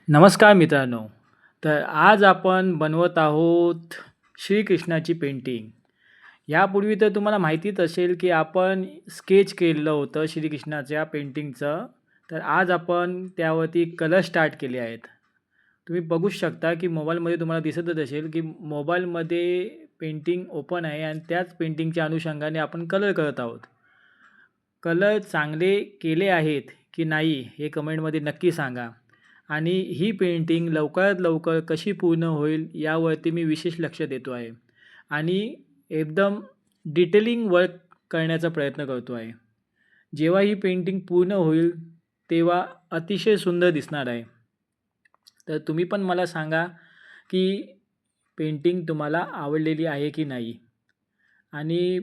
नमस्कार मित्रांनो. तर आज आपण बनवत आहोत श्रीकृष्णाची पेंटिंग. यापूर्वी तर तुम्हाला माहितीच असेल, की आपण स्केच केलेलं होतं श्रीकृष्णाच्या पेंटिंगचं. तर आज आपण त्यावरती कलर स्टार्ट केले आहेत. तुम्ही बघूच शकता, की मोबाईलमध्ये तुम्हाला दिसतच असेल, की मोबाईलमध्ये पेंटिंग ओपन आहे आणि त्याच पेंटिंगच्या अनुषंगाने आपण कलर करत आहोत. कलर चांगले केले आहेत की नाही हे कमेंटमध्ये नक्की सांगा. आणि ही पेंटिंग लवकरात लवकर कशी पूर्ण होईल यावरती मी विशेष लक्ष देतो आहे. आणि एकदम डिटेलिंग वर्क करण्याचा प्रयत्न करतो आहे. जेव्हा ही पेंटिंग पूर्ण होईल तेव्हा अतिशय सुंदर दिसणार आहे. तर तुम्ही पण मला सांगा की पेंटिंग तुम्हाला आवडलेली आहे की नाही? आणि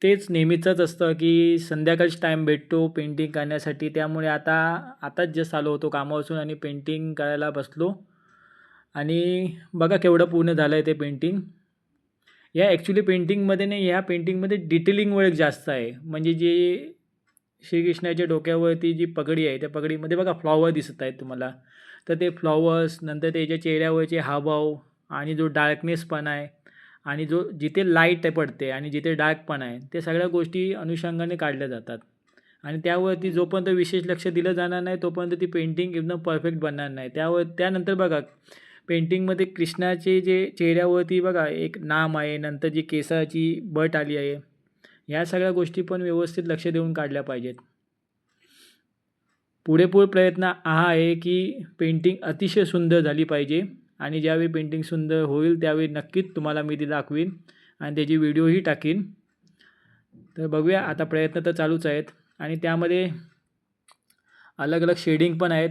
तेच नेहमीचंच असतं, की संध्याकाळीच टाईम भेटतो पेंटिंग करण्यासाठी. त्यामुळे आताच जस्ट आलो होतो कामावरून आणि पेंटिंग करायला बसलो आणि बघा केवढं पूर्ण झालं आहे ते पेंटिंग. या ॲक्चुअली पेंटिंगमध्ये नाही, ह्या पेंटिंगमध्ये डिटेलिंग वर्क जास्त आहे. म्हणजे जे श्रीकृष्णाच्या डोक्यावरती जी पगडी आहे, त्या पगडीमध्ये बघा फ्लॉवर दिसत आहेत तुम्हाला. तर ते फ्लॉवर्स, नंतर त्याच्या चेहऱ्यावरचे हावभाव आणि जो डार्कनेसपणा आहे आणि जिथे लाईट पडते आणि जिथे डार्कपणा आहे, त्या सगळ्या गोष्टी अनुषंगाने काढल्या जातात. आणि त्यावरती जोपर्यंत विशेष लक्ष दिलं जाणार नाही, तोपर्यंत ती पेंटिंग एकदम परफेक्ट बनणार नाही. त्यानंतर बघा पेंटिंगमध्ये कृष्णाचे जे चेहऱ्यावरती बघा एक नाम आहे, नंतर जी केसाची बट आली आहे. ह्या सगळ्या गोष्टी पण व्यवस्थित लक्ष देऊन काढल्या पाहिजेत. पुरेपूर प्रयत्न हा आहे, की पेंटिंग अतिशय सुंदर झाली पाहिजे आणि ज्यावेळी पेंटिंग सुंदर होईल त्यावेळी नक्कीच तुम्हाला मी ती दाखवीन आणि त्याची व्हिडिओही टाकीन. तर बघूया आता प्रयत्न तर चालूच आहेत आणि त्यामध्ये अलग-अलग शेडिंग पण आहेत.